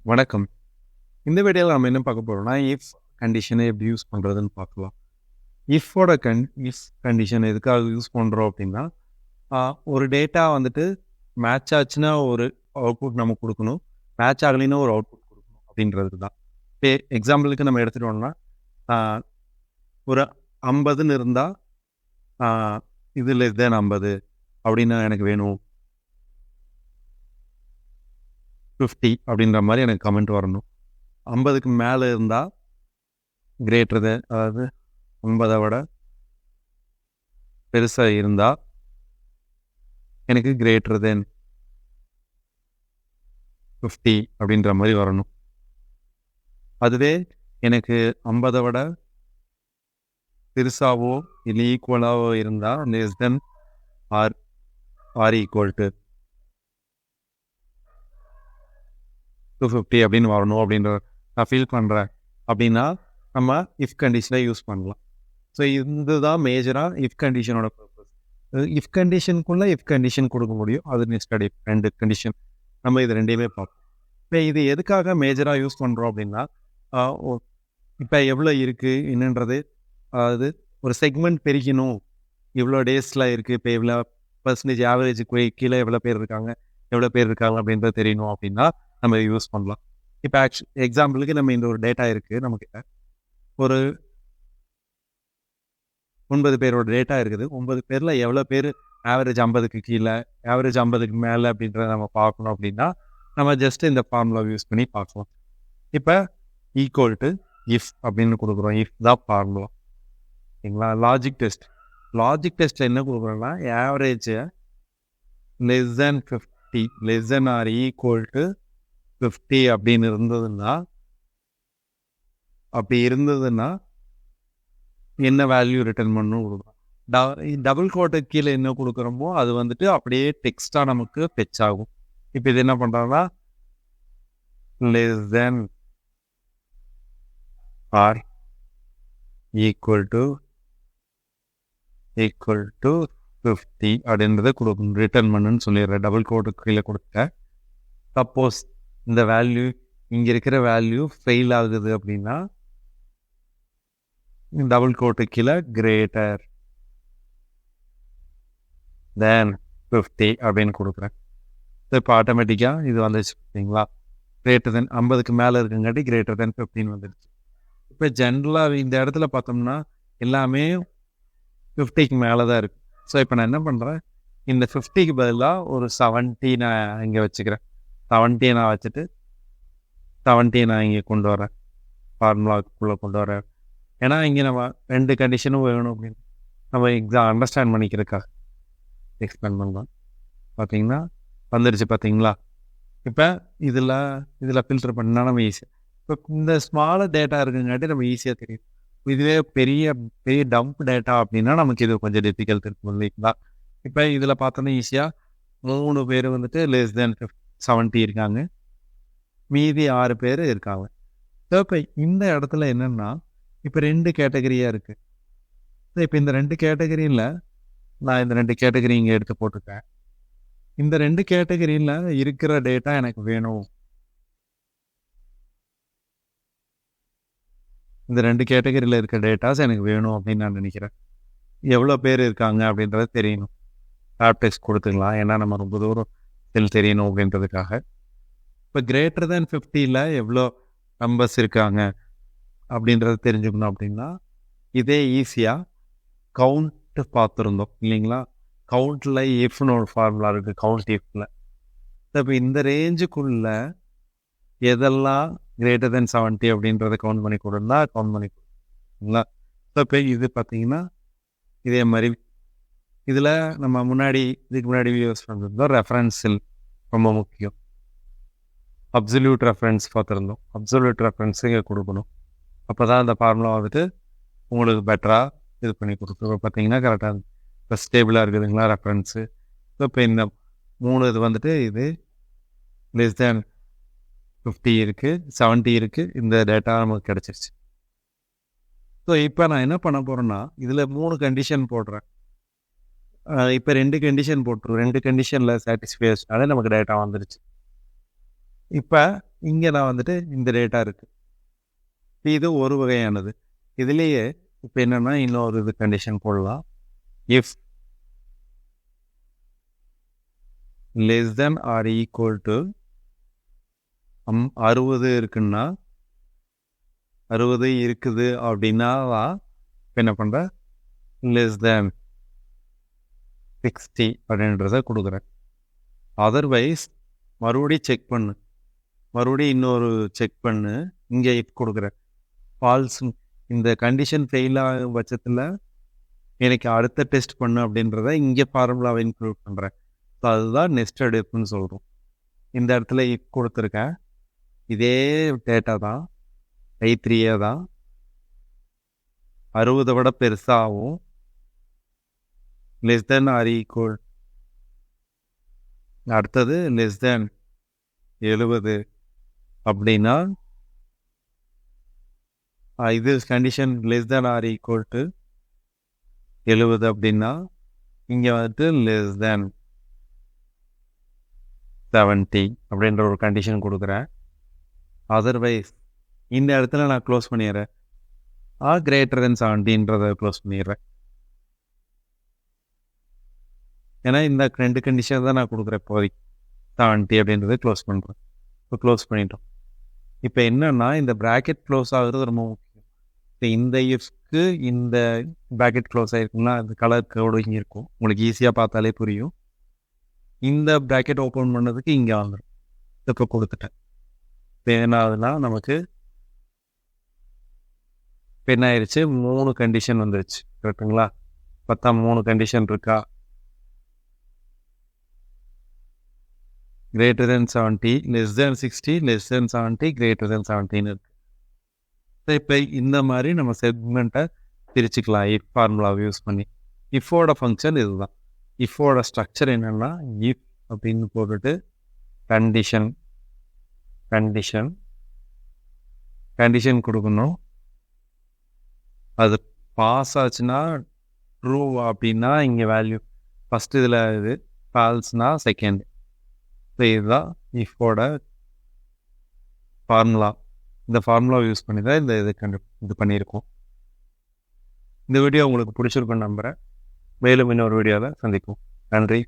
வணக்கம். இந்த வீடியோல நம்ம என்ன பார்க்க போறோம்னா, இஃப் கண்டிஷனை எப்படி யூஸ் பண்றதுன்னு பார்க்கலாம். இஃப்போட இஃப் கண்டிஷன் எதுக்காக யூஸ் பண்றோம் அப்படின்னா, அ ஒரு டேட்டா வந்துட்டு மேட்ச் ஆச்சுன்னா ஒரு அவுட்புட் நமக்கு குடுக்கணும். மேட்ச் ஆகலைன்னா ஒரு அவுட்புட் குடுக்கணும் அப்படின்றதுக்கு தான். இப்ப எக்ஸாம்பிளுக்கு நம்ம எடுத்துட்டோம்னா, அ ஒரு 50ன்னு இருந்தா, அ இது லெஸ் தேன் 50 அப்படின்னா எனக்கு வேணும். 50 அப்படின்ற மாரி எனக்கு கமெண்ட் வரணும். 50க்கு மேல இருந்தா கிரேட்டர் தேன், அதாவது 50 விட பெருசா இருந்தா எனக்கு கிரேட்டர் தென் 50 அப்படின்ற மாரி வரணும். அதுவே எனக்கு 50 விட பெருசாவோ இல்ல ஈக்குவலாவோ இருந்தா less than or equal to 250 அப்படின்னு வரணும் அப்படின்ற நான் ஃபீல் பண்றேன் அப்படின்னா நம்ம இஃப் கண்டிஷனை யூஸ் பண்ணலாம். ஸோ இதுதான் மேஜரா இஃப் கண்டிஷனோட பர்பஸ். இஃப் கண்டிஷனுக்குள்ள இஃப் கண்டிஷன் கொடுக்க முடியும். அது நெக்ஸ்ட் அடி 2 கண்டிஷன் நம்ம இது 2யுமே பார்ப்போம். இப்போ இது எதுக்காக மேஜரா யூஸ் பண்றோம் அப்படின்னா, இப்போ எவ்வளோ இருக்கு என்னன்றது, அதாவது ஒரு செக்மெண்ட் பிரிக்கணும். இவ்வளோ டேஸ்ல இருக்கு, இப்போ இவ்வளோ பர்சன்டேஜ் ஆவரேஜுக்கு கீழே எவ்வளோ பேர் இருக்காங்க, அப்படின்றது தெரியணும் அப்படின்னா நம்ம யூஸ் பண்ணலாம். இப்போ எக்ஸாம்பிளுக்கு நம்ம இந்த ஒரு டேட்டா இருக்கு நம்மக்கிட்ட. ஒரு 9 பேரோட டேட்டா இருக்குது. 9 பேர்ல எவ்வளோ பேர் ஆவரேஜ் 50க்கு கீழே, ஆவரேஜ் 50க்கு மேலே அப்படின்றத நம்ம பார்க்கணும் அப்படின்னா நம்ம ஜஸ்ட் இந்த ஃபார்முலா யூஸ் பண்ணி பார்க்கலாம். இப்போ ஈக்குவல் டு இஃப் அப்படின்னு கொடுக்குறோம். இஃப் தான் ஃபார்முலா, சரிங்களா? லாஜிக் டெஸ்ட்டில் என்ன கொடுக்குறோம்னா, average less than 50 less than or equal to 50 அப்படின்னு இருந்ததுன்னா என்ன வேல்யூ ரிட்டர்ன் பண்ணணும் கொடுக்குறோம். டபுள் கோட்டுக்கு கீழே என்ன கொடுக்குறோமோ அது வந்துட்டு அப்படியே டெக்ஸ்டா நமக்கு ஃபெச் ஆகும். இப்போ இது என்ன பண்றோம்னா, less than or equal to 50 அப்படின்றத கொடுக்கணும், ரிட்டர்ன் பண்ணுன்னு சொல்லிடுறேன். டபுள் கோட்டுக்கு கீழே கொடுத்துட்டேன். சப்போஸ் இந்த வேல்யூ இங்கே இருக்கிற வேல்யூ ஃபெயில் ஆகுது அப்படின்னா டபுள் கோட்டுக்கு கீழே கிரேட்டர் தேன் 50 அப்படின்னு கொடுக்குறேன். இப்போ ஆட்டோமேட்டிக்காக இது வந்துச்சு பார்த்தீங்களா? கிரேட்டர் தென் 50க்கு மேலே இருக்குங்காட்டி கிரேட்டர் தென் 15 வந்துடுச்சு. இப்போ ஜென்ரலாக இந்த இடத்துல பார்த்தோம்னா எல்லாமே 50க்கு மேலே தான் இருக்குது. ஸோ இப்போ நான் என்ன பண்ணுறேன், இந்த 50க்கு பதிலாக ஒரு 70 நான் இங்கே வச்சுக்கிறேன். 70 நான் வச்சுட்டு 70 நான் இங்கே கொண்டு வரேன், ஃபார்முலாக்குள்ளே கொண்டு வரேன். ஏன்னா இங்கே நம்ம 2 கண்டிஷனும் வேணும் அப்படின்னு நம்ம அண்டர்ஸ்டாண்ட் பண்ணிக்கிறதுக்காக எக்ஸ்பிளைன் பண்ணலாம். பார்த்தீங்கன்னா வந்துடுச்சு பார்த்தீங்களா? இப்போ இதில் ஃபில்டர் பண்ணால் நம்ம ஈஸியாக, இப்போ இந்த ஸ்மாலர் டேட்டா இருக்குங்காட்டி நம்ம ஈஸியாக தெரியும். இதுவே பெரிய டம்ப் டேட்டா அப்படின்னா நமக்கு இது கொஞ்சம் டிஃபிகல்ட் இருக்கும் இல்லைங்களா? இப்போ இதில் பார்த்தோன்னா ஈஸியாக 3 பேர் வந்துட்டு லெஸ் தேன் 70 இருக்காங்க, மீதி 6 பேர் இருக்காங்க. ஸோ இப்போ இந்த இடத்துல என்னென்னா, இப்போ 2 கேட்டகரியாக இருக்குது. இப்போ இந்த 2 கேட்டகரியில் நான் இந்த 2 கேட்டகரி இங்கே எடுத்து போட்டுருக்கேன். இந்த 2 கேட்டகரியில் இருக்கிற டேட்டா எனக்கு வேணும். இந்த 2 கேட்டகரியில் இருக்க டேட்டாஸ் எனக்கு வேணும் அப்படின்னு நான் நினைக்கிறேன். எவ்வளோ பேர் இருக்காங்க அப்படின்றது தெரியணும். லேப் டெஸ்ட் கொடுத்துக்கலாம், ஏன்னா நம்ம ரொம்ப தூரம் தெரியணும் அப்படின்றதுக்காக. இப்போ கிரேட்டர் தேன் 50ல் எவ்வளோ நம்பர்ஸ் இருக்காங்க அப்படின்றது தெரிஞ்சுக்கணும் அப்படின்னா இதே ஈஸியாக கவுண்ட் பார்த்துருந்தோம் இல்லைங்களா? கவுண்டில் இஃப்னு ஒரு ஃபார்முலா இருக்குது, கவுண்ட் இஃப்ல. இப்போ இந்த ரேஞ்சுக்குள்ள எதெல்லாம் கிரேட்டர் தென் 70 அப்படின்றத கவுண்ட் பண்ணி கொடுத்தா கவுண்ட் பண்ணி கொடுங்களா? ஸோ இப்போ இது பார்த்தீங்கன்னா இதே மாதிரி இதில் நம்ம இதுக்கு முன்னாடி யூஸ் பண்ணிருந்தோம். ரெஃபரன்ஸில் ரொம்ப முக்கியம். அப்சல்யூட் ரெஃபரன்ஸ் பார்த்துருந்தோம். அப்சல்யூட் ரெஃபரன்ஸு இங்கே கொடுக்கணும். அப்போ தான் அந்த ஃபார்முலா வந்துட்டு உங்களுக்கு பெட்டராக இது பண்ணி கொடுத்துருவோம். பார்த்தீங்கன்னா கரெக்டாக இப்போ ஸ்டேபிளாக இருக்குதுங்களா ரெஃபரன்ஸு? ஸோ இப்போ இந்த 3 இது வந்துட்டு இது லெஸ் தேன் 50 இருக்குது, 70 இருக்குது, இந்த டேட்டா நமக்கு கிடச்சிருச்சு. ஸோ இப்போ நான் என்ன பண்ண போகிறேன்னா, இதில் 3 கண்டிஷன் போடுறேன். இப்போ 2 கண்டிஷன் போட்டுருவோம். 2 கண்டிஷனில் சாட்டிஸ்ஃபை ஆச்சுனாலே நமக்கு டேட்டா வந்துருச்சு. இப்போ இங்கே நான் வந்துட்டு இந்த டேட்டா இருக்குது. இது ஒரு வகையானது. இதுலேயே இப்போ என்னென்னா இன்னொரு இது கண்டிஷன் போடலாம். If less than or equal to 60 இருக்குன்னா 60 இருக்குது அப்படின்னா இப்போ என்ன பண்ணுறேன், லெஸ் தேன் 60 அப்படின்றத கொடுக்குறேன். அதர்வைஸ் மறுபடியும் செக் பண்ணு, மறுபடியும் இன்னொரு செக் பண்ணு, இங்கே கொடுக்குறேன் ஃபால்ஸ். இந்த கண்டிஷன் ஃபெயில் ஆகும் பட்சத்தில் எனக்கு அடுத்த டெஸ்ட் பண்ணு அப்படின்றத இங்கே ஃபார்முலாவை இன்க்ளூட் பண்ணுறேன். ஸோ அதுதான் நெஸ்டட் இஃப்னு சொல்கிறோம். இந்த இடத்துல இஃப் கொடுத்துருக்கேன், இதே டேட்டா தான், I3 தான் 60 விட பெருசாகவும் லெஸ் தென் ஆர் ஈக்குவல், அடுத்தது லெஸ் தென் 70 அப்படின்னா இது condition less than or equal to 70 அப்படின்னா இங்கே வந்துட்டு லெஸ் தென் 70 அப்படின்ற ஒரு கண்டிஷன் கொடுக்குறேன். அதர்வைஸ் இந்த இடத்துல நான் க்ளோஸ் பண்ணிடுறேன், கிரேட்டர் தென் 70ன்றதை க்ளோஸ் பண்ணிடுறேன். ஏன்னா இந்த 2 கண்டிஷன் தான் நான் கொடுக்குறேன் இப்போதைக்கு. 70 அப்படின்றத க்ளோஸ் பண்ணுறேன். இப்போ க்ளோஸ் பண்ணிட்டோம். இப்போ என்னன்னா இந்த ப்ராக்கெட் க்ளோஸ் ஆகுறது ரொம்ப முக்கியம். இந்த இஃப்க்கு இந்த ப்ராக்கெட் க்ளோஸ் ஆகிருக்குன்னா அந்த கலர் கோடு இங்கே இருக்கும், உங்களுக்கு ஈஸியாக பார்த்தாலே புரியும். இந்த ப்ராக்கெட் ஓப்பன் பண்ணதுக்கு இங்கே வந்துடும். இப்போ கொடுத்துட்டேன். இப்போ என்ன ஆகுதுன்னா நமக்கு இப்போ என்ன ஆயிடுச்சு, 3 கண்டிஷன் வந்துருச்சு. கரெக்டுங்களா? பார்த்தா 3 கண்டிஷன் இருக்கா? Greater than 70, less than 60, less than 70, greater than 70ன்னு இருக்கு. இப்போ இந்த மாதிரி நம்ம செக்மெண்ட்டை பிரிச்சுக்கலாம் இஃப் ஃபார்முலாவை யூஸ் பண்ணி. இஃபோட ஃபங்க்ஷன் இதுதான். இஃபோட ஸ்ட்ரக்சர் என்னென்னா, இஃப் அப்படின்னு போட்டுட்டு கண்டிஷன் கண்டிஷன் கண்டிஷன் கொடுக்கணும். அது பாஸ் ஆச்சுன்னா ட்ரூ அப்படின்னா இங்கே வேல்யூ ஃபஸ்ட்டு இதில் இது, ஃபால்ஸ்னா செகண்ட். ஸோ இதுதான் இஃபோட ஃபார்முலா. இந்த ஃபார்முலாவை யூஸ் பண்ணி தான் இது பண்ணியிருக்கோம். இந்த வீடியோ உங்களுக்கு பிடிச்சிருக்குன்னு நம்புகிறேன். மேலும் இன்னொரு வீடியோவில் சந்திப்போம். நன்றி.